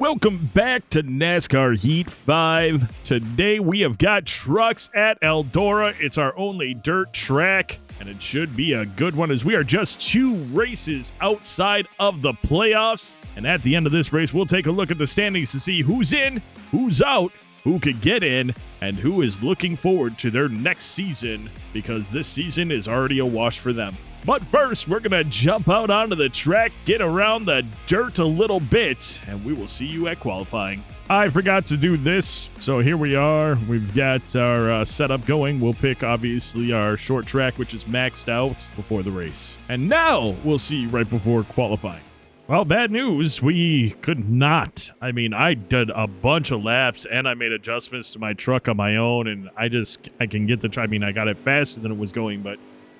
Welcome back to NASCAR Heat 5. Today we have got trucks at Eldora. It's our only dirt track, and it should be a good one as we are just 2 races outside of the playoffs. And at the end of this race, we'll take a look at the standings to see who's in, who's out, who could get in, and who is looking forward to their next season, because this season is already a wash for them. But first, we're going to jump out onto the track, get around the dirt a little bit, and we will see you at qualifying. I forgot to do this, so here we are. We've got our setup going. We'll pick, obviously, our short track, which is maxed out before the race. And now we'll see you right before qualifying. Well, bad news. We could not. I mean, I did a bunch of laps, and I made adjustments to my truck on my own, and I can get the... I mean, I got it faster than it was going, but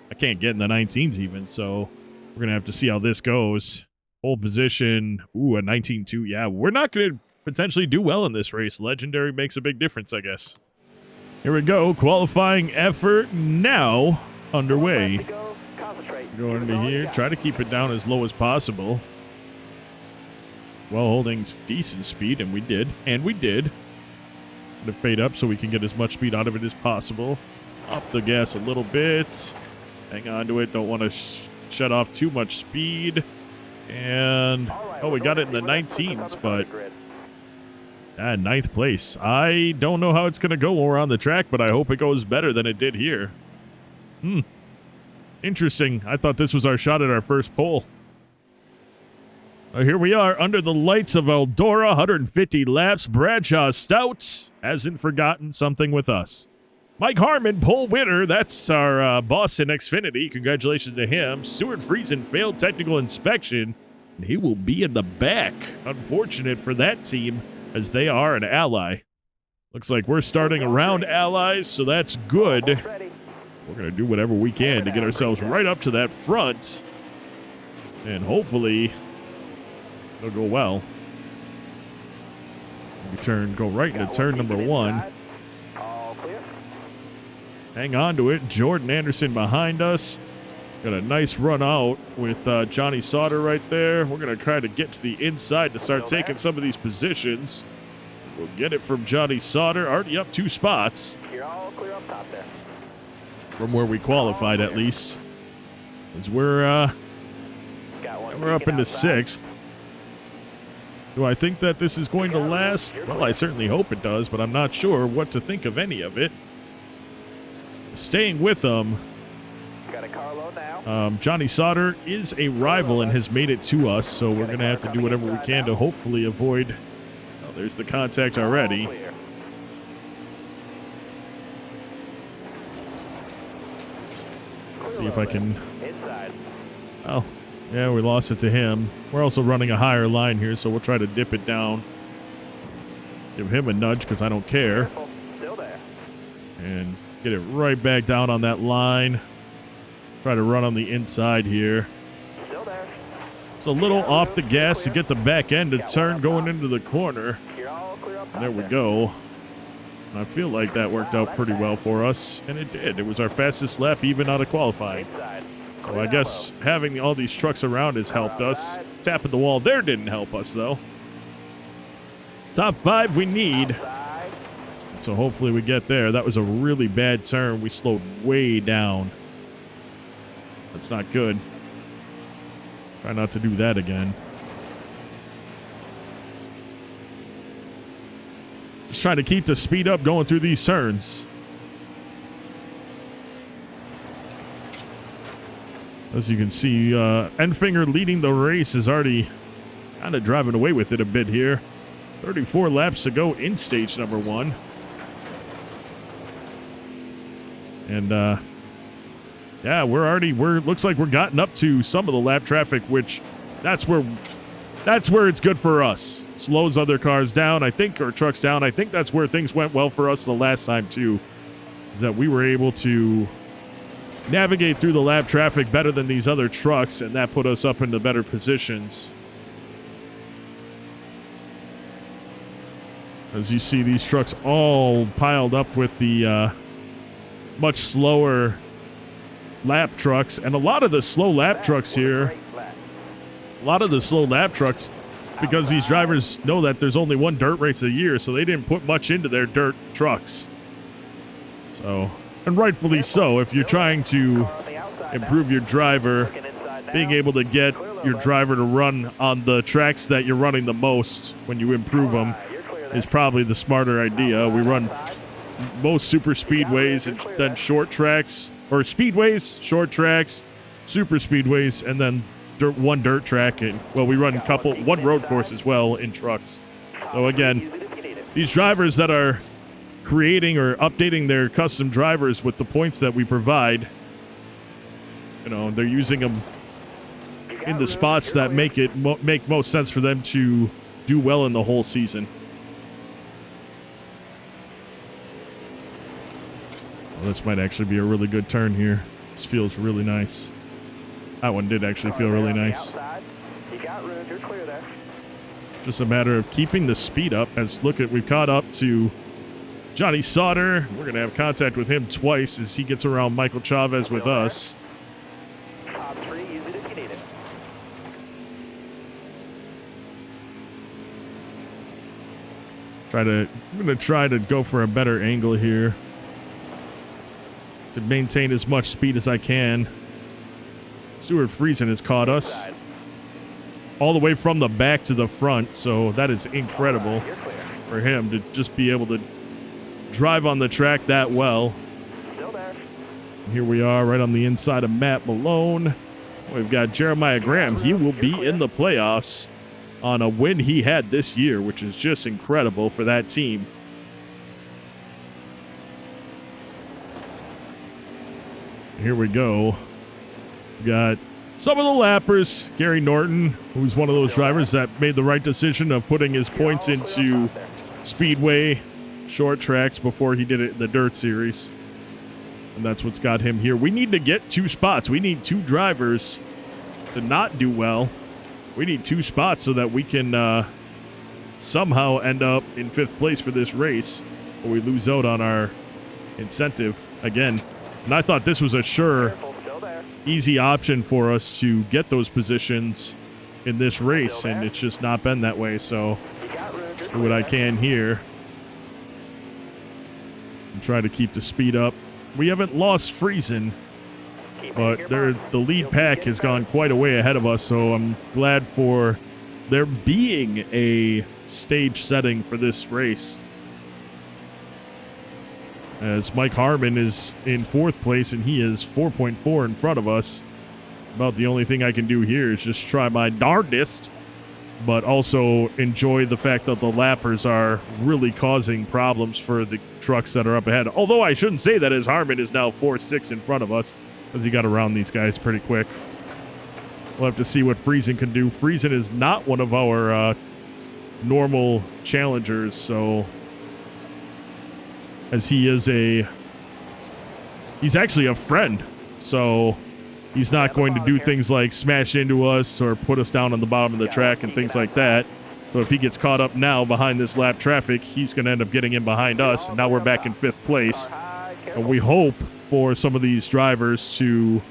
I can't get in the 19s even, so we're going to have to see how this goes. Pole position, a 19.2. Yeah, we're not going to potentially do well in this race. Legendary makes a big difference, I guess. Here we go. Qualifying effort now underway. Go into here. Try to keep it down as low as possible while holding decent speed, and we did. Going to fade up so we can get as much speed out of it as possible. Off the gas a little bit. Hang on to it. Don't want to shut off too much speed. And, we got it in the 19s, but 9th place. I don't know how it's going to go when we're on the track, but I hope it goes better than it did here. Interesting. I thought this was our shot at our first pole. Here we are under the lights of Eldora, 150 laps. Bradshaw Stout hasn't forgotten something with us. Mike Harmon, pole winner. That's our boss in Xfinity. Congratulations to him. Stuart Friesen failed technical inspection, and he will be in the back. Unfortunate for that team, as they are an ally. Looks like we're starting around allies, so that's good. We're going to do whatever we can to get ourselves right up to that front, and hopefully it'll go well. Go right into turn number 1. Hang on to it. Jordan Anderson behind us. Got a nice run out with Johnny Sauter right there. We're going to try to get to the inside to start taking some of these positions. We'll get it from Johnny Sauter. Already up 2 spots. You're all clear up top there. From where we qualified, at least. As we're up into 6th. Do I think that this is going to last? Well, I certainly hope it does, but I'm not sure what to think of any of it. Staying with them, Johnny Sauter is a rival and has made it to us, so we're going to have to do whatever we can to hopefully avoid... Oh, there's the contact already. See if I can... Oh, yeah, we lost it to him. We're also running a higher line here, so we'll try to dip it down. Give him a nudge because I don't care. And get it right back down on that line. Try to run on the inside here. It's a little off the gas to get the back end to turn going into the corner. And there we go. And I feel like that worked out pretty well for us. And it did. It was our fastest lap even out of qualifying. So I guess having all these trucks around has helped us. Tapping the wall there didn't help us, though. Top 5 we need. So hopefully we get there. That was a really bad turn. We slowed way down. That's not good. Try not to do that again. Just trying to keep the speed up going through these turns. As you can see, Enfinger leading the race is already kind of driving away with it a bit here. 34 laps to go in stage number 1. And, yeah, looks like we're gotten up to some of the lap traffic, which that's where it's good for us. Slows other cars down, I think, or trucks down. I think that's where things went well for us the last time, too, is that we were able to navigate through the lap traffic better than these other trucks, and that put us up into better positions. As you see, these trucks all piled up with the much slower lap trucks, and a lot of the slow lap trucks here, because these drivers know that there's only one dirt race a year, so they didn't put much into their dirt trucks. So, and rightfully so, if you're trying to improve your driver, being able to get your driver to run on the tracks that you're running the most when you improve them is probably the smarter idea. We run most super speedways and then short tracks, or speedways, short tracks, super speedways, and then one dirt track. And well, we run one road course as well in trucks. So again, these drivers that are creating or updating their custom drivers with the points that we provide, you know, they're using them in the spots that make most sense for them to do well in the whole season. Well, this might actually be a really good turn here. This feels really nice. That one did actually feel really nice. Just a matter of keeping the speed up. As we've caught up to Johnny Sauter. We're going to have contact with him twice as he gets around Michael Chavez with us. I'm going to try to go for a better angle here to maintain as much speed as I can. Stuart Friesen has caught us all the way from the back to the front, so that is incredible for him to just be able to drive on the track that well. And here we are right on the inside of Matt Malone. We've got Jeremiah Graham. He will be in the playoffs on a win he had this year, which is just incredible for that team. Here we go. We got some of the lappers. Gary Norton, who's one of those drivers that made the right decision of putting his points into speedway short tracks before he did it in the dirt series. And that's what's got him here. We need to get 2 spots. We need 2 drivers to not do well. We need 2 spots so that we can somehow end up in 5th place for this race, or we lose out on our incentive again. And I thought this was a sure, easy option for us to get those positions in this race, and it's just not been that way. So do what I can here and try to keep the speed up. We haven't lost Friesen, but the lead pack has gone quite a way ahead of us, so I'm glad for there being a stage setting for this race. As Mike Harmon is in 4th place, and he is 4.4 in front of us. About the only thing I can do here is just try my darndest, but also enjoy the fact that the lappers are really causing problems for the trucks that are up ahead. Although I shouldn't say that, as Harmon is now 4-6 in front of us, because he got around these guys pretty quick. We'll have to see what Friesen can do. Friesen is not one of our normal challengers, so as he's actually a friend, so he's not going to do things like smash into us or put us down on the bottom of the track and things like that. So if he gets caught up now behind this lap traffic, he's going to end up getting in behind us, and now we're back in 5th place. And we hope for some of these drivers to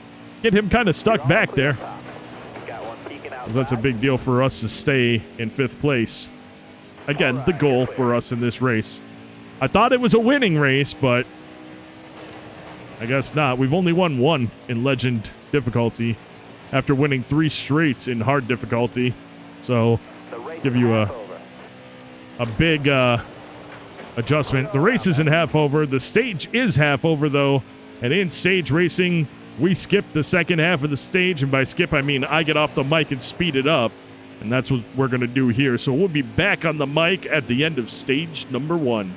get him kind of stuck back there, because that's a big deal for us to stay in 5th place. Again, the goal for us in this race. I thought it was a winning race, but I guess not. We've only won 1 in Legend difficulty after winning 3 straights in hard difficulty. So, give you a big adjustment. The race isn't half over. The stage is half over, though. And in stage racing, we skip the second half of the stage. And by skip, I mean I get off the mic and speed it up. And that's what we're going to do here. So we'll be back on the mic at the end of stage number 1.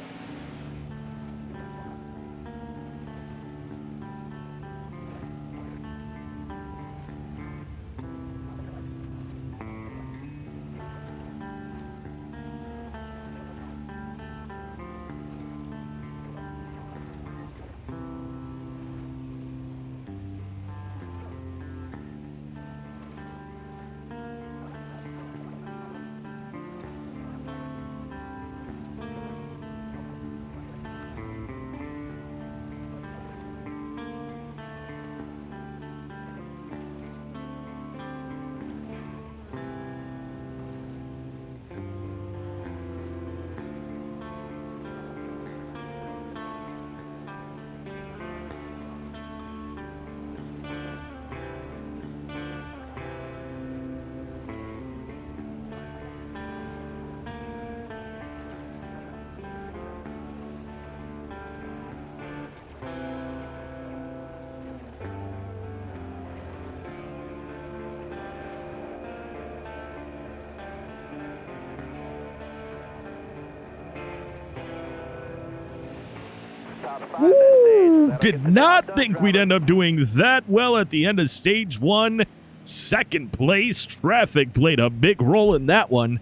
Did not think we'd end up doing that well at the end of stage 1. Second place. Traffic played a big role in that one.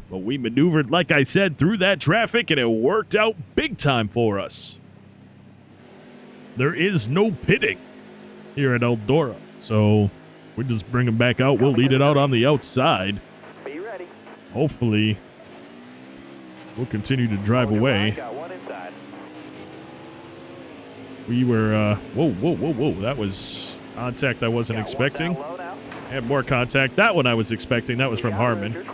But we maneuvered, like I said, through that traffic, and it worked out big time for us. There is no pitting here at Eldora, so we just bring them back out. We'll lead it out on the outside. Be ready. Hopefully, we'll continue to drive away. Got one inside. We were, whoa. That was contact I wasn't expecting. And more contact. That one I was expecting. That was from Harmon.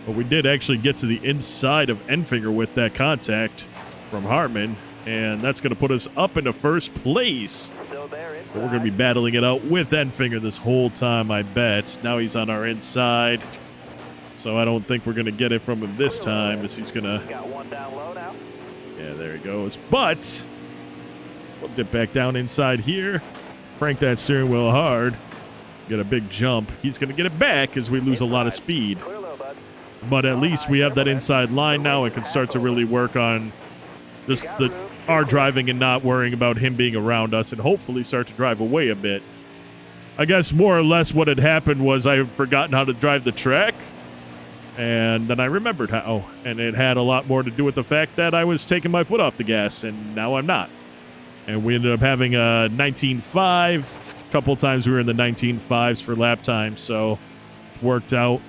But we did actually get to the inside of Enfinger with that contact from Harmon. And that's going to put us up into first place. But we're going to be battling it out with Enfinger this whole time, I bet. Now he's on our inside. So I don't think we're going to get it from him this time, as he's going to... Yeah, there he goes. But we'll dip back down inside here. Crank that steering wheel hard. Get a big jump. He's going to get it back as we lose a lot of speed. But at least we have that inside line now and can start to really work on just our driving and not worrying about him being around us, and hopefully start to drive away a bit. I guess more or less what had happened was I had forgotten how to drive the track, and then I remembered how, and it had a lot more to do with the fact that I was taking my foot off the gas, and now I'm not. And we ended up having a 19.5. A couple times we were in the 19.5s for lap time, so it worked out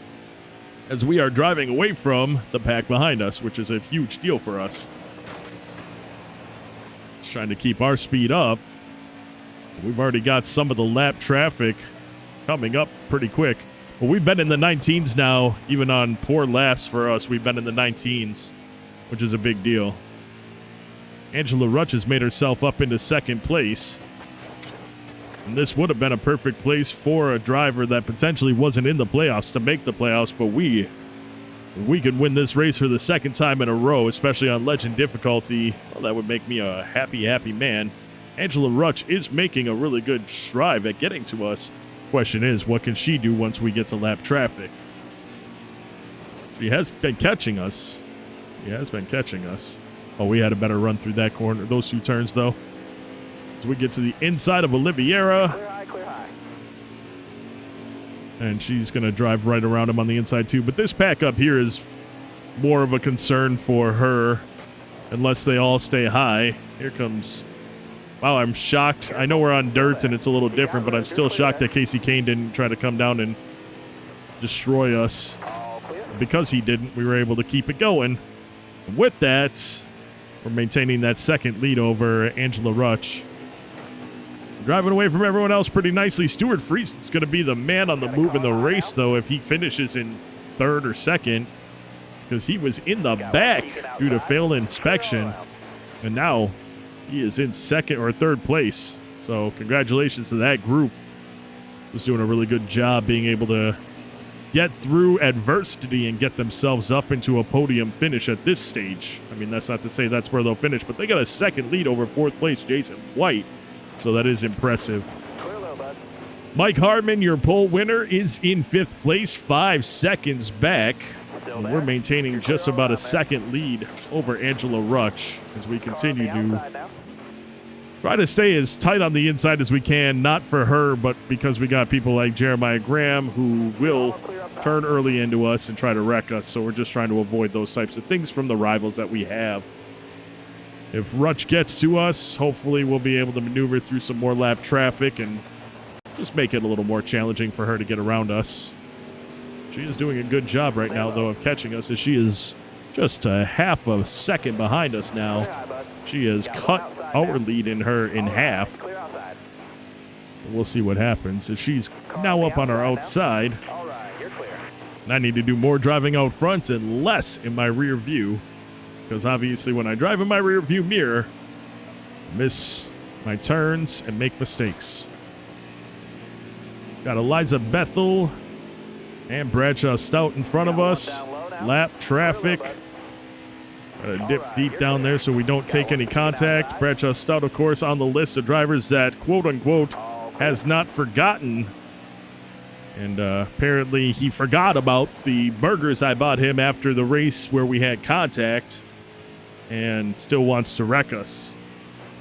as we are driving away from the pack behind us, which is a huge deal for us. Just trying to keep our speed up. We've already got some of the lap traffic coming up pretty quick. But we've been in the 19s now, even on poor laps for us. We've been in the 19s, which is a big deal. Angela Rutch has made herself up into second place. And this would have been a perfect place for a driver that potentially wasn't in the playoffs to make the playoffs, but we could win this race for the second time in a row, especially on legend difficulty. Well, that would make me a happy, happy man. Angela Rutch is making a really good strive at getting to us. Question is, what can she do once we get to lap traffic? She has been catching us. She has been catching us. Oh, we had a better run through that corner, those two turns, though. As we get to the inside of Oliviera. Clear high. And she's going to drive right around him on the inside, too. But this pack up here is more of a concern for her, unless they all stay high. Here comes... Wow, I'm shocked. I know we're on dirt and it's a little different, but I'm still shocked that Casey Kane didn't try to come down and destroy us. Because he didn't, we were able to keep it going. And with that, we're maintaining that second lead over Angela Rutch. Driving away from everyone else pretty nicely. Stuart Friesen's going to be the man on the move in the race, though, if he finishes in third or second, because he was in the back due to failed inspection, and now he is in second or third place. So congratulations to that group. Was doing a really good job being able to get through adversity and get themselves up into a podium finish at this stage. I mean, that's not to say that's where they'll finish, but they got a second lead over fourth place Jason White. So that is impressive. Mike Harmon, your pole winner, is in fifth place, 5 seconds back. And we're maintaining just about a second lead over Angela Rutch as we continue to try to stay as tight on the inside as we can, not for her, but because we got people like Jeremiah Graham who will turn early into us and try to wreck us. So we're just trying to avoid those types of things from the rivals that we have. If Rutch gets to us, hopefully we'll be able to maneuver through some more lap traffic and just make it a little more challenging for her to get around us. She is doing a good job right now, though, of catching us, as she is just a half a second behind us now. She has cut our lead in half. We'll see what happens, as she's now up on our outside. And I need to do more driving out front and less in my rear view. Because obviously when I drive in my rear view mirror, I miss my turns and make mistakes. Got Eliza Bethel and Bradshaw Stout in front of us. Lap traffic. Gotta dip deep down there so we don't take any contact. Bradshaw Stout, of course, on the list of drivers that, quote-unquote, has not forgotten. And apparently he forgot about the burgers I bought him after the race where we had contact, and still wants to wreck us.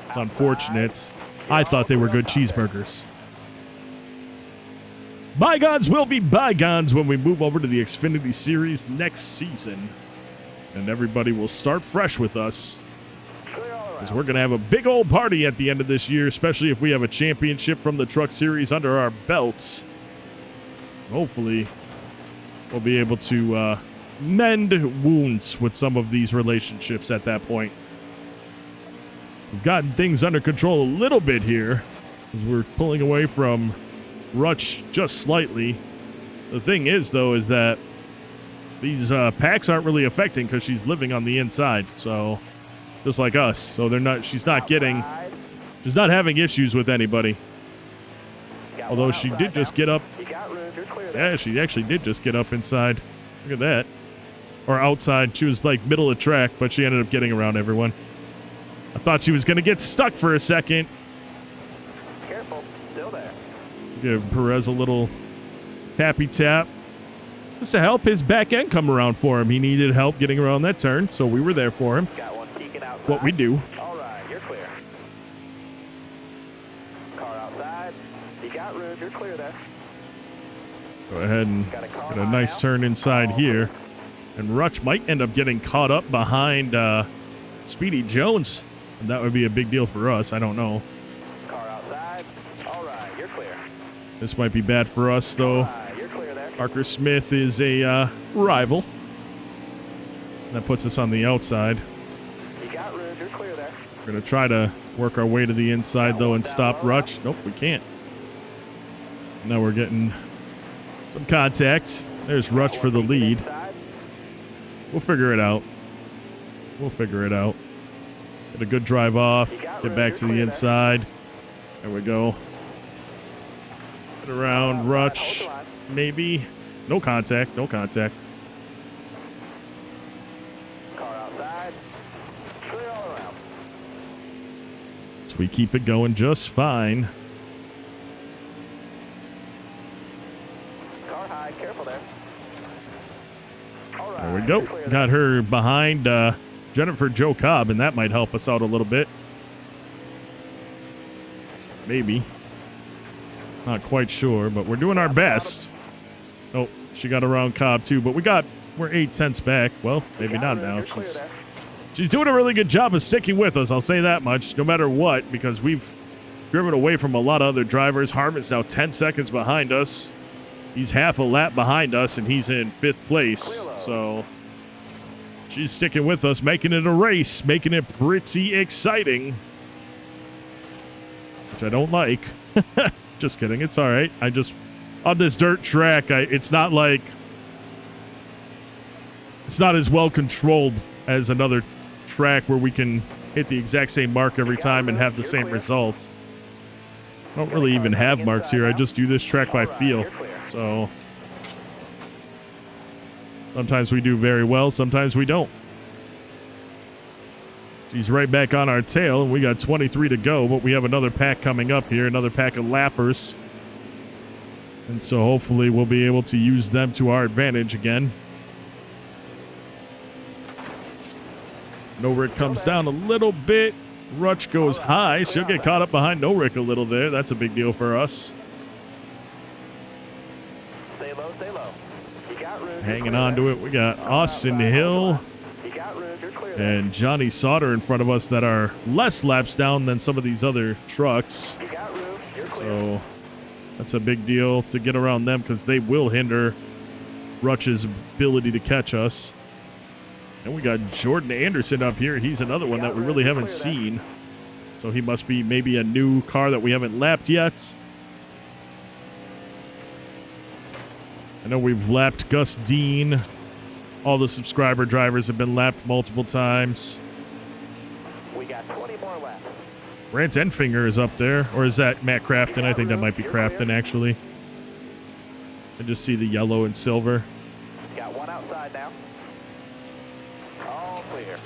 It's unfortunate. I thought they were good cheeseburgers. Bygones will be bygones when we move over to the Xfinity Series next season. And everybody will start fresh with us. Because we're going to have a big old party at the end of this year, especially if we have a championship from the Truck Series under our belts. Hopefully, we'll be able to mend wounds with some of these relationships at that point. We've gotten things under control a little bit here, as we're pulling away from Rutch just slightly. The thing is, though, is that these packs aren't really affecting because she's living on the inside, so just like us. So they're not. She's not having issues with anybody. Although she did just get up. Yeah, she actually did just get up inside. Look at that. Or outside. She was like middle of track, but she ended up getting around everyone. I thought she was going to get stuck for a second. Careful, still there. Give Perez a little tappy tap. Just to help his back end come around for him. He needed help getting around that turn, so we were there for him. Got one peeking outside. What we do. All right, you're clear. Car outside. You got room. You're clear there. Go ahead and get a nice turn inside here. And Rutch might end up getting caught up behind Speedy Jones. And that would be a big deal for us. I don't know. Car outside. All right, you're clear. This might be bad for us, though. All right, you're clear there. Parker Smith is a rival. That puts us on the outside. You got room. You're clear there. We're going to try to work our way to the inside, though, and stop Rutch. Nope, we can't. Now we're getting some contact. There's Rutch for the lead. We'll figure it out. We'll figure it out. Get a good drive off. Get back to the inside. There we go. Get around Rutch. Maybe. No contact. No contact. Car outside. Clear all around. So we keep it going just fine. Car high. Careful there. All right, There we go. you're clear there. Got her behind Jennifer Jo Cobb, and that might help us out a little bit. Maybe. Not quite sure, but we're doing our best. Oh, she got around Cobb too, but we're 8/10 back. Well, maybe not now. She's doing a really good job of sticking with us, I'll say that much, no matter what, because we've driven away from a lot of other drivers. Harmon's now 10 seconds behind us. He's half a lap behind us, and he's in 5th place. So she's sticking with us, making it a race, making it pretty exciting. Which I don't like. Just kidding. It's all right. On this dirt track, it's not as well controlled as another track where we can hit the exact same mark every time and have the same result. I don't really even have marks here. I just do this track by feel. So sometimes we do very well, sometimes we don't. She's right back on our tail, and we got 23 to go, but we have another pack coming up here, another pack of lappers. And so hopefully we'll be able to use them to our advantage again. Norick comes down a little bit. Rutch goes high. She'll get caught up behind Norick a little there. That's a big deal for us. Stay low, stay low. You got room. Hanging on to it, we got Austin Hill You got room. You're clear there. and Johnny Sauter in front of us that are less laps down than some of these other trucks. You got room. You're clear. So that's a big deal to get around them because they will hinder Rutch's ability to catch us. And we got Jordan Anderson up here. He's another one that we really haven't seen. So he must be maybe a new car that we haven't lapped yet. I know we've lapped Gus Dean. All the subscriber drivers have been lapped multiple times. We got 20 more laps. Rance Enfinger is up there. Or is that Matt Crafton? I think that might be Crafton, actually. I just see the yellow and silver. Got one outside now. All clear.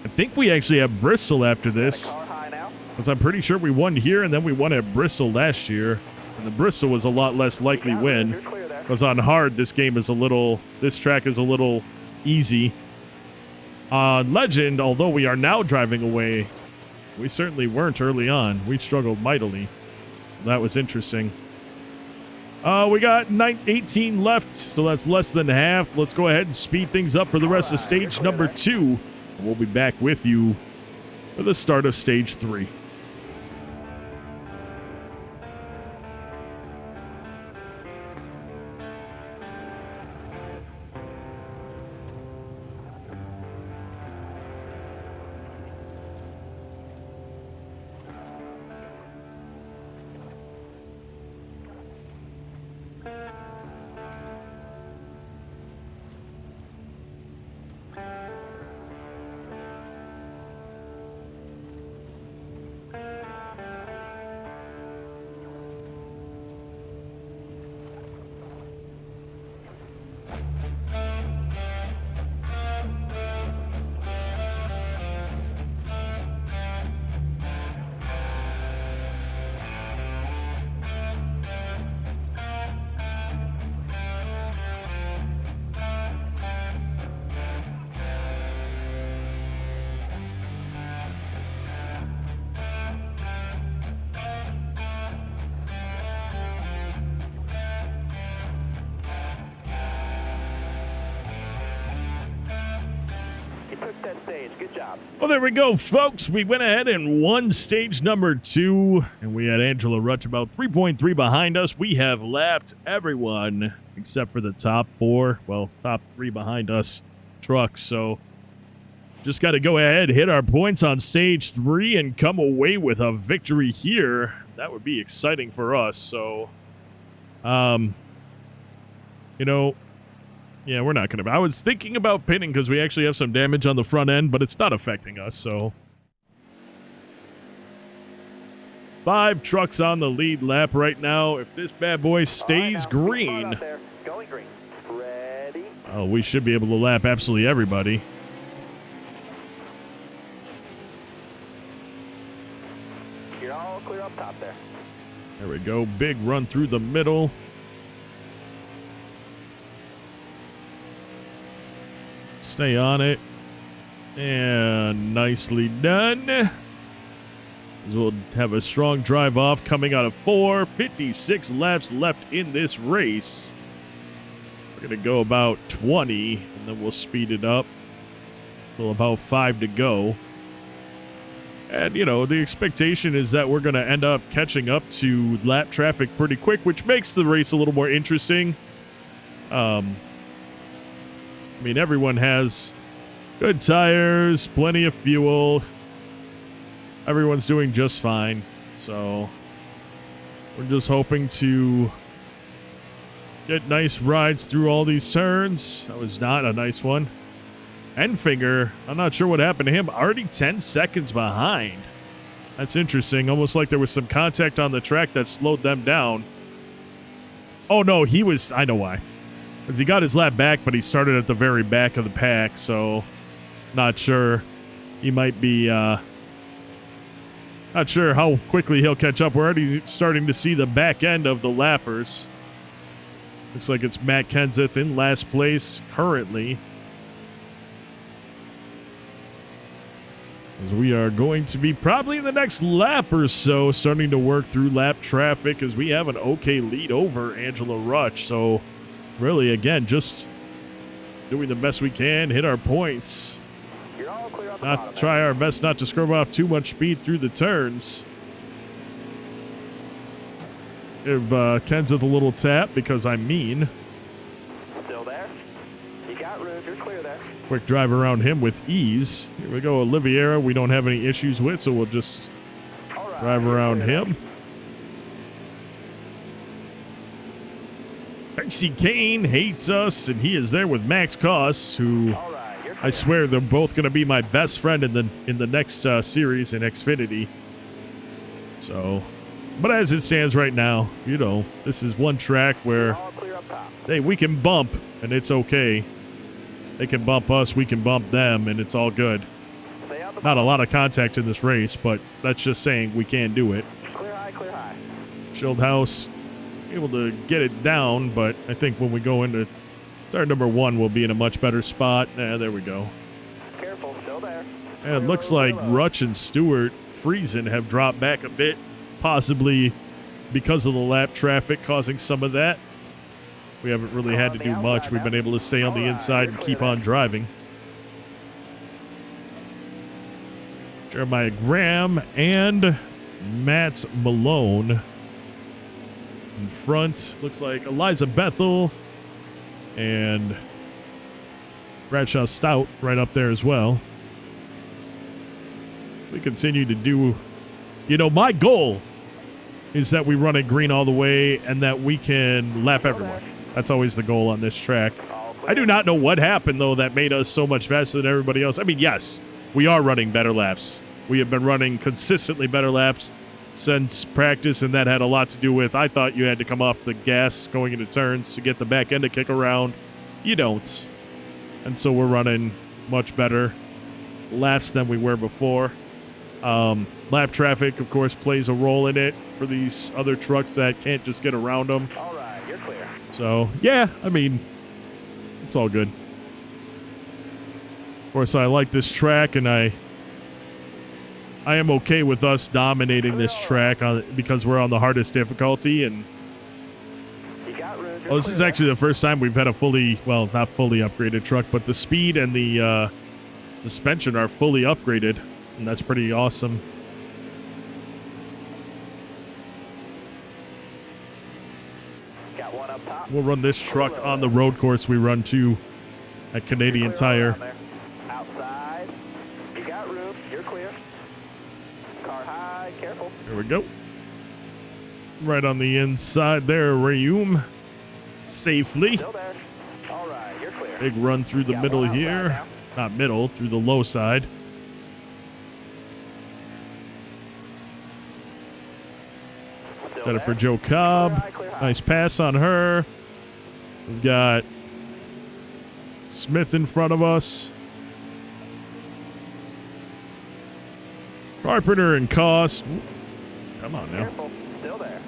I think we actually have Bristol after this. Car high now. Because I'm pretty sure we won here and then we won at Bristol last year. And the Bristol was a lot less likely win. You're clear there. Because on hard, this track is a little easy. On Legend, although we are now driving away We certainly weren't early on. We struggled mightily. That was interesting. We got 18 left, so that's less than half. Let's go ahead and speed things up for the rest of stage number 2. We'll be back with you for the start of stage 3. That stage. Good job. Well, there we go, folks. We went ahead and won stage number 2, and we had Angela Rutch about 3.3 behind us. We have lapped everyone except for the top 4, well, top 3 behind us trucks. So just got to go ahead, hit our points on stage 3, and come away with a victory here. That would be exciting for us. So, you know, yeah, we're not going to. I was thinking about pinning because we actually have some damage on the front end, but it's not affecting us, so. 5 trucks on the lead lap right now. If this bad boy stays green. Going green. Ready. Oh, we should be able to lap absolutely everybody. You're all clear up top there. There we go. Big run through the middle. Stay on it. And nicely done. We'll have a strong drive off coming out of 4. 56 laps left in this race. We're going to go about 20, and then we'll speed it up. So about 5 to go. And, you know, the expectation is that we're going to end up catching up to lap traffic pretty quick, which makes the race a little more interesting. I mean, everyone has good tires, plenty of fuel. Everyone's doing just fine. So we're just hoping to get nice rides through all these turns. That was not a nice one. Enfinger, I'm not sure what happened to him. Already 10 seconds behind. That's interesting. Almost like there was some contact on the track that slowed them down. Oh, no, he was... I know why. Because he got his lap back, but he started at the very back of the pack, so not sure. He might be, not sure how quickly he'll catch up. We're already starting to see the back end of the lappers. Looks like it's Matt Kenseth in last place currently. As we are going to be probably in the next lap or so starting to work through lap traffic as we have an okay lead over Angela Rutch, so... really, again, just doing the best we can, hit our points. Not try our best not to scrub off too much speed through the turns. Give Kenseth a little tap because I'm mean. Still there. You got room. You're clear there. Quick drive around him with ease. Here we go, Oliveira. We don't have any issues with, so we'll just drive around him. Dicey Kane hates us, and he is there with Max Koss, who I swear they're both going to be my best friend in the next series in Xfinity. So, but as it stands right now, you know, this is one track where, hey, we can bump, and it's okay. They can bump us, we can bump them, and it's all good. Not a lot of contact in this race, but that's just saying we can do it. Clear high, clear high. Schildhouse able to get it down, but I think when we go into start number 1, we'll be in a much better spot. There we go. Careful, still there. And it looks like Rutch and Stewart freezing have dropped back a bit, possibly because of the lap traffic causing some of that. We haven't really had to do much. We've been able to stay on the inside and keep on driving. Jeremiah Graham and Matt Malone in front. Looks like Eliza Bethel and Bradshaw Stout right up there as well. We continue to do, my goal is that we run it green all the way and that we can lap everyone. That's always the goal on this track. I do not know what happened, though, that made us so much faster than everybody else. I mean, yes, we are running better laps. We have been running consistently better laps since practice, and that had a lot to do with, I thought you had to come off the gas going into turns to get the back end to kick around. You don't. And so we're running much better laps than we were before. Lap traffic, of course, plays a role in it for these other trucks that can't just get around them. All right, you're clear. So, yeah, I mean, it's all good. Of course, I like this track, and I am okay with us dominating this track because we're on the hardest difficulty. And this is actually the first time we've had a not fully upgraded truck, but the speed and the suspension are fully upgraded, and that's pretty awesome. Got one up top. We'll run this truck on the road course we run to at Canadian Tire. Outside. You got room. You're clear. Car high. Careful. There we go. Right on the inside there, Rayum. Safely. Still there. All right, you're clear. Big run through the middle here. Not middle, through the low side. Got it for Joe Cobb. Nice pass on her. We've got Smith in front of us. Carpenter and Cost. Come on now. Careful. Still there.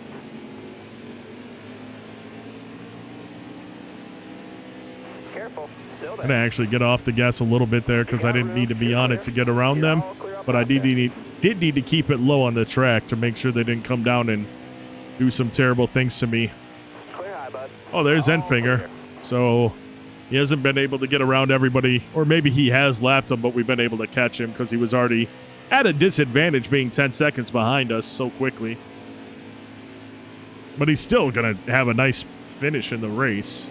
Careful. Still I'm there. going to actually get off the gas a little bit there because I didn't need to be on it to get around them. But I did need to keep it low on the track to make sure they didn't come down and do some terrible things to me. Clear high, bud. Oh, there's Enfinger. So he hasn't been able to get around everybody, or maybe he has lapped them, but we've been able to catch him because he was already at a disadvantage being 10 seconds behind us so quickly. But he's still going to have a nice finish in the race.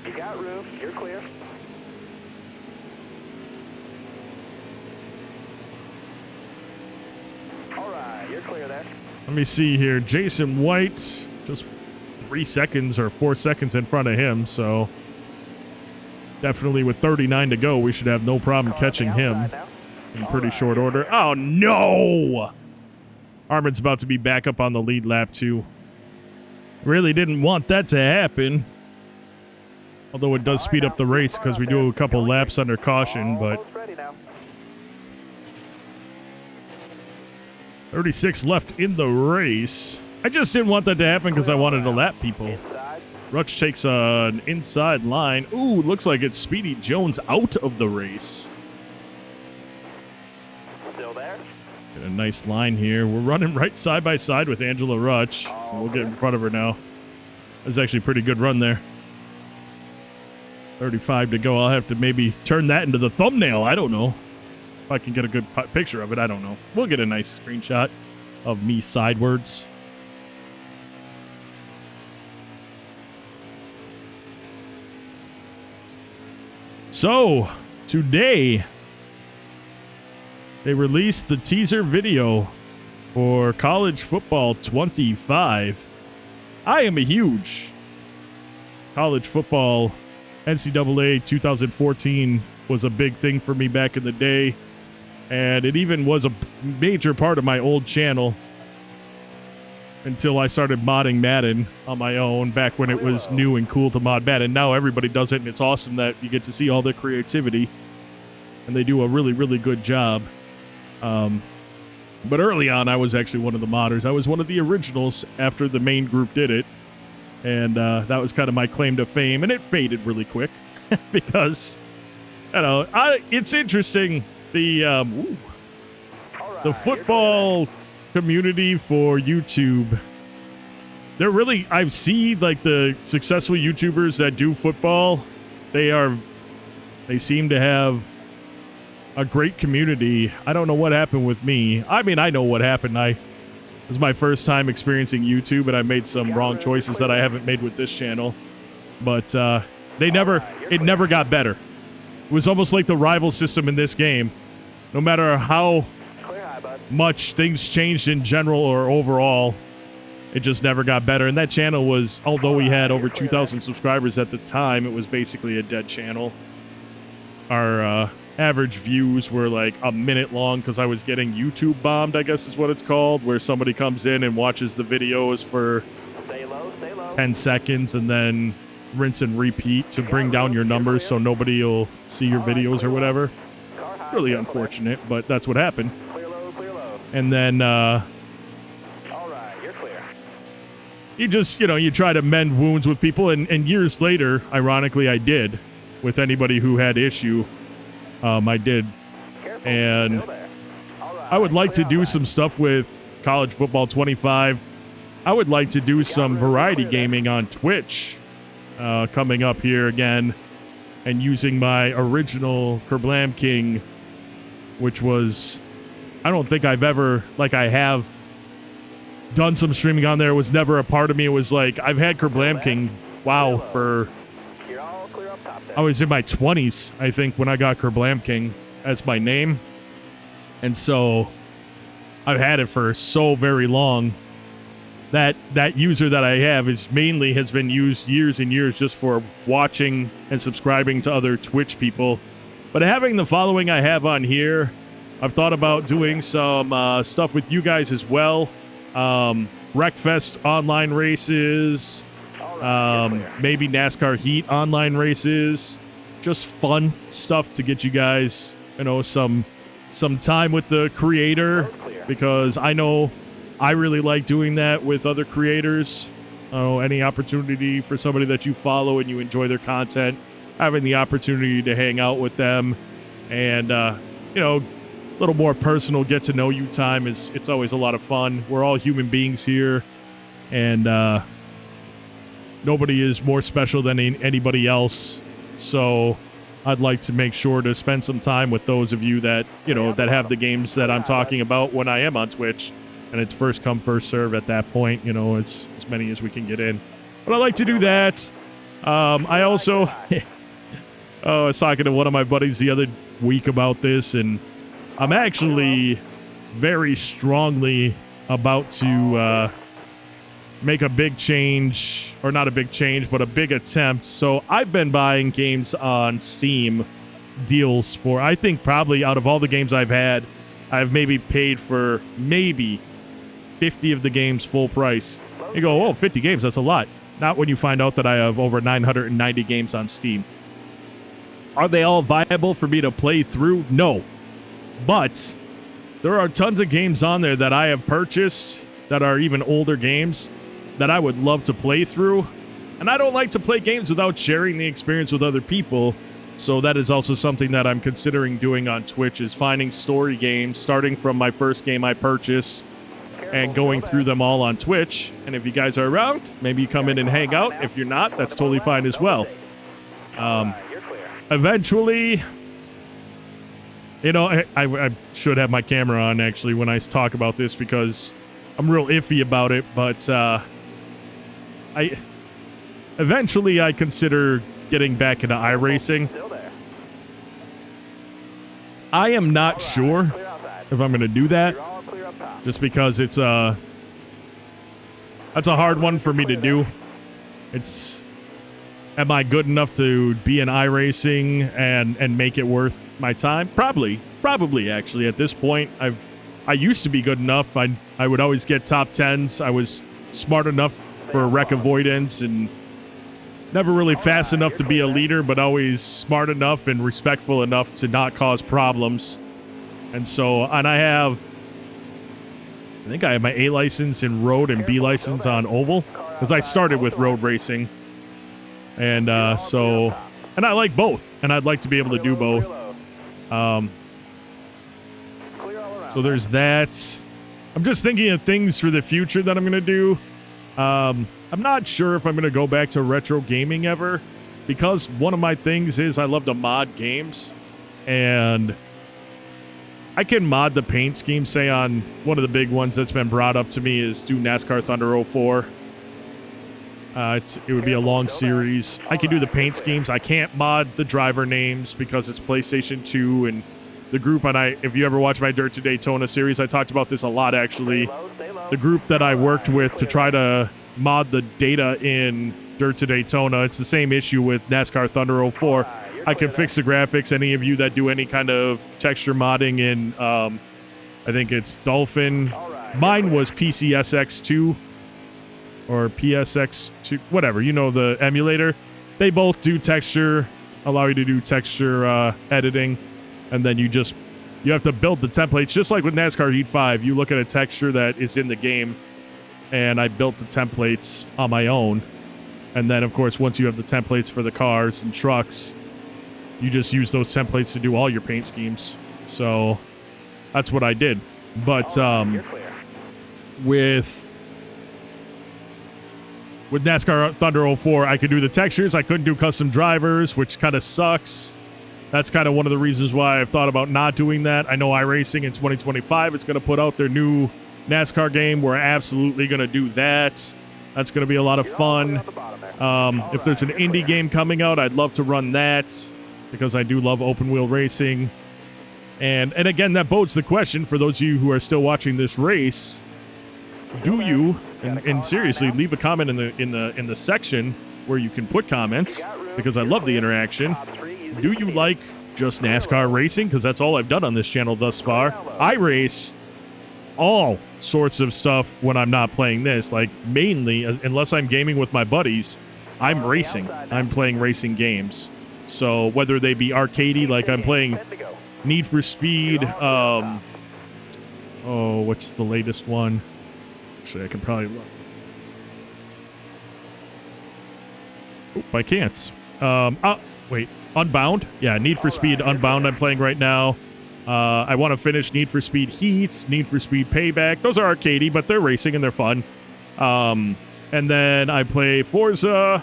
You got room. You're clear. All right, you're clear there. Let me see here. Jason White, just 3 seconds or 4 seconds in front of him, so definitely with 39 to go, we should have no problem catching him in pretty short order. Oh, no! Armin's about to be back up on the lead lap, too. Really didn't want that to happen. Although it does speed up the race because we do a couple laps under caution, but Almost ready now. 36 left in the race. I just didn't want that to happen because I wanted to lap people. Inside. Rutsch takes an inside line. Ooh, looks like it's Speedy Jones out of the race. Still there. Get a nice line here. We're running right side by side with Angela Rutsch. We'll get in front of her now. That was actually a pretty good run there. 35 to go. I'll have to maybe turn that into the thumbnail. I don't know. If I can get a good picture of it, I don't know. We'll get a nice screenshot of me sidewards. So, today, they released the teaser video for College Football 25. I am a huge college football. NCAA 2014 was a big thing for me back in the day, and it even was a major part of my old channel until I started modding Madden on my own back when it was new and cool to mod Madden. Now everybody does it, and it's awesome that you get to see all their creativity, and they do a really, really good job. But early on, I was actually one of the modders. I was one of the originals after the main group did it. And that was kind of my claim to fame, and it faded really quick because, it's interesting The All right, the football community for YouTube. They're really, I've seen like the successful YouTubers that do football. They seem to have a great community. I don't know what happened with me. I mean, I know what happened. This is my first time experiencing YouTube, and I made some wrong choices that I haven't made with this channel. But it never got better. It was almost like the rival system in this game. No matter how much things changed in general or overall, it just never got better. And that channel was, although we had over 2,000 subscribers at the time, it was basically a dead channel. Our average views were like a minute long because I was getting YouTube bombed, I guess is what it's called, where somebody comes in and watches the videos for 10 seconds and then rinse and repeat to bring down your numbers so nobody will see your videos or whatever. Really unfortunate, but that's what happened. And then you just, you try to mend wounds with people, and years later, ironically, I did. With anybody who had issue, I did. And I would like to do some stuff with College Football 25. I would like to do some variety gaming on Twitch coming up here again, and using my original Kerblam King, which was, I don't think I've ever, like I have done some streaming on there. It was never a part of me. It was like, I've had Kerblam King, wow, for, I was in my 20s, I think, when I got Kerblam King as my name. And so I've had it for so very long. That user that I have has been used years and years just for watching and subscribing to other Twitch people. But having the following I have on here, I've thought about doing some stuff with you guys as well. Wreckfest online races, maybe NASCAR Heat online races, just fun stuff to get you guys, some time with the creator, because I know I really like doing that with other creators. Any opportunity for somebody that you follow and you enjoy their content, having the opportunity to hang out with them and, a little more personal get to know you time it's always a lot of fun. We're all human beings here, and nobody is more special than anybody else. So I'd like to make sure to spend some time with those of you that, that have the games that I'm talking about when I am on Twitch. And it's first come, first serve at that point, as many as we can get in. But I like to do that. I also, I was talking to one of my buddies the other week about this, and I'm actually very strongly about to make a big change, or not a big change, but a big attempt. So I've been buying games on Steam deals for, I think probably out of all the games I've had, I've maybe paid for maybe 50 of the games full price. You go, 50 games, that's a lot. Not when you find out that I have over 990 games on Steam. Are they all viable for me to play through? No. But there are tons of games on there that I have purchased that are even older games that I would love to play through. And I don't like to play games without sharing the experience with other people. So that is also something that I'm considering doing on Twitch, is finding story games, starting from my first game I purchased and going through them all on Twitch. And if you guys are around, maybe you come in and hang out. If you're not, that's totally fine as well. Eventually, I should have my camera on actually when I talk about this, because I'm real iffy about it. But eventually I consider getting back into iRacing. I am not sure if I'm going to do that, just because that's a hard one for me to do. Am I good enough to be in iRacing and make it worth my time? Probably actually at this point. I used to be good enough. I would always get top 10s. I was smart enough for wreck avoidance, and never really fast enough to be a leader, but always smart enough and respectful enough to not cause problems. And I think I have my A license in road and B license on oval, because I started with road racing. And and I like both, and I'd like to be able to do both. clear all around. So there's that. I'm just thinking of things for the future that I'm going to do. I'm not sure if I'm going to go back to retro gaming ever, because one of my things is I love to mod games, and I can mod the paint scheme. Say on one of the big ones that's been brought up to me is do NASCAR Thunder 04. It would be a long series. I can do the paint schemes. I can't mod the driver names because it's PlayStation 2 and the group. And if you ever watch my Dirt to Daytona series, I talked about this a lot actually. The group that I worked with to try to mod the data in Dirt to Daytona, it's the same issue with NASCAR Thunder 04. I can fix the graphics. Any of you that do any kind of texture modding in, I think it's Dolphin. Mine was PCSX2 or PSX2, whatever. You know, the emulator. They both do texture, allow you to do texture editing, and then you have to build the templates. Just like with NASCAR Heat 5, you look at a texture that is in the game, and I built the templates on my own. And then, of course, once you have the templates for the cars and trucks, you just use those templates to do all your paint schemes. So that's what I did. But with NASCAR Thunder 04, I could do the textures. I couldn't do custom drivers, which kind of sucks. That's kind of one of the reasons why I've thought about not doing that. I know iRacing in 2025 is going to put out their new NASCAR game. We're absolutely going to do that. That's going to be a lot of fun. If there's an indie game coming out, I'd love to run that because I do love open wheel racing. And again, that bodes the question for those of you who are still watching this race. Do you, and seriously, leave a comment in the section where you can put comments, because I love the interaction. Do you like just NASCAR racing? Because that's all I've done on this channel thus far. I race all sorts of stuff when I'm not playing this. Like, mainly, unless I'm gaming with my buddies, I'm racing. I'm playing racing games. So whether they be arcadey, like I'm playing Need for Speed, what's the latest one? Actually, I can probably look. Oop, I can't. Wait, Unbound? Yeah, Need for Speed Unbound I'm playing right now. I want to finish Need for Speed Heat, Need for Speed Payback. Those are arcadey, but they're racing and they're fun. And then I play Forza,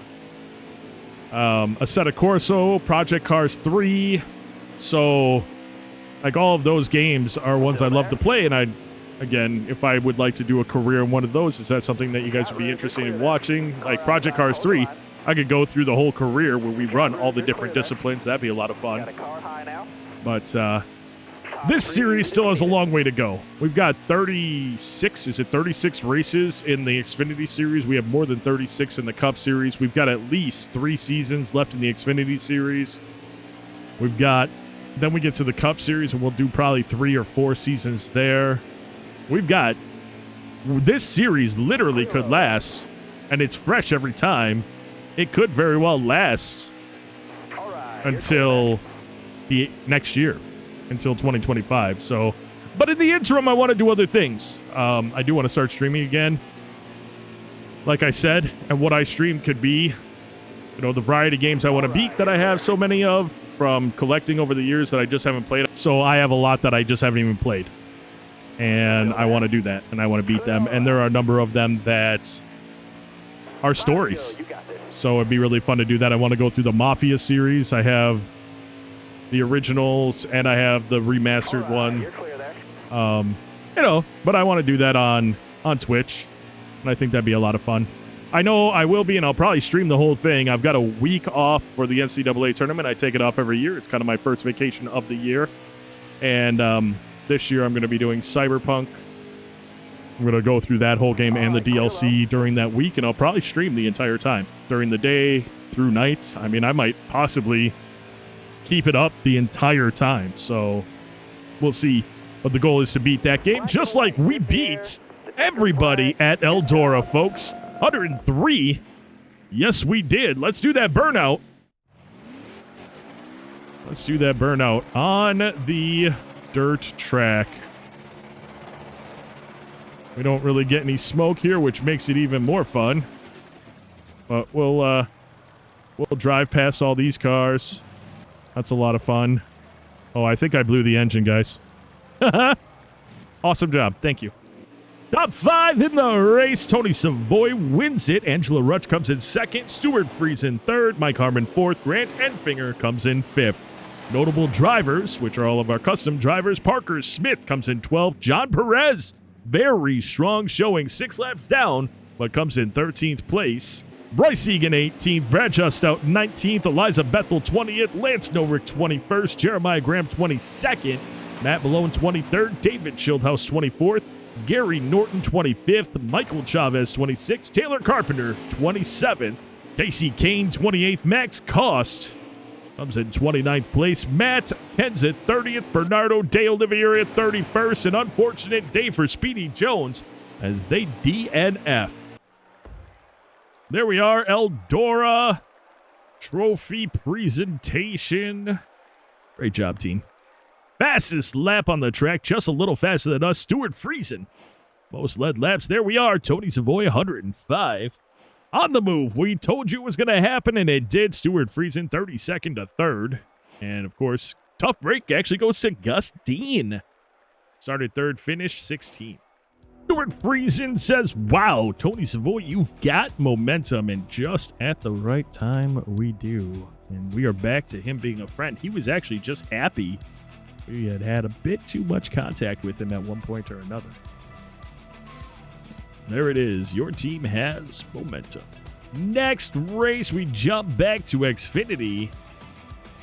Assetto Corsa, Project Cars 3. So, like, all of those games are ones I love to play, and again, if I would like to do a career in one of those, is that something that you guys would be interested in watching? Like Project Cars 3, I could go through the whole career where we run all the different disciplines. That'd be a lot of fun. But this series still has a long way to go. We've got 36 races in the Xfinity Series. We have more than 36 in the Cup Series. We've got at least 3 seasons left in the Xfinity Series. Then we get to the Cup Series, and we'll do probably 3 or 4 seasons there. This series literally could last, and it's fresh every time. It could very well last until the next year, until 2025. So, but in the interim, I want to do other things. I do want to start streaming again. Like I said, and what I stream could be, the variety of games I want to beat that I have so many of from collecting over the years that I just haven't played. So I have a lot that I just haven't even played. And I want to do that, and I want to beat them. And there are a number of them that are stories. So it'd be really fun to do that. I want to go through the Mafia series. I have the originals, and I have the remastered one. But I want to do that on Twitch, and I think that'd be a lot of fun. I know I will be, and I'll probably stream the whole thing. I've got a week off for the NCAA tournament. I take it off every year. It's kind of my first vacation of the year. And this year I'm going to be doing Cyberpunk. I'm going to go through that whole game and the DLC during that week, and I'll probably stream the entire time, during the day, through night. I mean, I might possibly keep it up the entire time, so we'll see. But the goal is to beat that game, just like we beat everybody at Eldora, folks. 103. Yes, we did. Let's do that burnout. Let's do that burnout on the dirt track. We don't really get any smoke here, which makes it even more fun. But we'll drive past all these cars. That's a lot of fun. Oh, I think I blew the engine, guys. Awesome job. Thank you. Top 5 in the race. Tony Savoy wins it. Angela Rutsch comes in 2nd. Stuart Friesen 3rd. Mike Harmon 4th. Grant Enfinger comes in 5th. Notable drivers, which are all of our custom drivers. Parker Smith comes in 12th. John Perez, very strong showing, 6 laps down, but comes in 13th place. Bryce Egan 18th. Bradshaw Stout 19th. Eliza Bethel 20th. Lance Nowick 21st. Jeremiah Graham 22nd. Matt Malone 23rd. David Schildhouse 24th. Gary Norton 25th. Michael Chavez 26th. Taylor Carpenter 27th. Casey Kane 28th. Max Cost comes in 29th place. Matt Kenseth 30th. Bernardo De Oliveira 31st. An unfortunate day for Speedy Jones as they DNF. There we are, Eldora trophy presentation. Great job, team. Fastest lap on the track, just a little faster than us, Stuart Friesen. Most led laps, there we are, Tony Savoy 105. On the move, we told you it was going to happen, and it did. Stuart Friesen 32nd to 3rd. And, of course, tough break actually goes to Gus Dean. Started 3rd, finished 16th. Stuart Friesen says, wow, Tony Savoy, you've got momentum, and just at the right time, we do. And we are back to him being a friend. He was actually just happy we had a bit too much contact with him at one point or another. There it is. Your team has momentum. Next race, we jump back to Xfinity,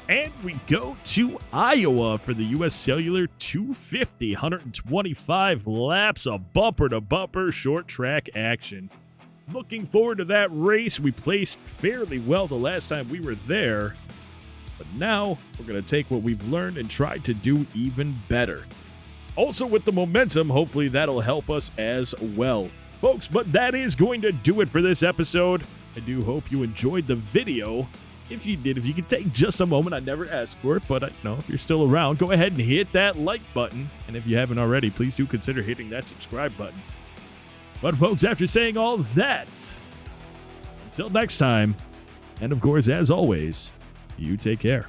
and we go to Iowa for the U.S. Cellular 250, 125 laps of bumper-to-bumper short track action. Looking forward to that race. We placed fairly well the last time we were there, but now we're going to take what we've learned and try to do even better. Also with the momentum, hopefully that'll help us as well. Folks, but that is going to do it for this episode. I do hope you enjoyed the video. If you did, if you could take just a moment, I never asked for it, but if you're still around, go ahead and hit that like button. And if you haven't already, please do consider hitting that subscribe button. But folks, after saying all of that, until next time, and of course, as always, you take care.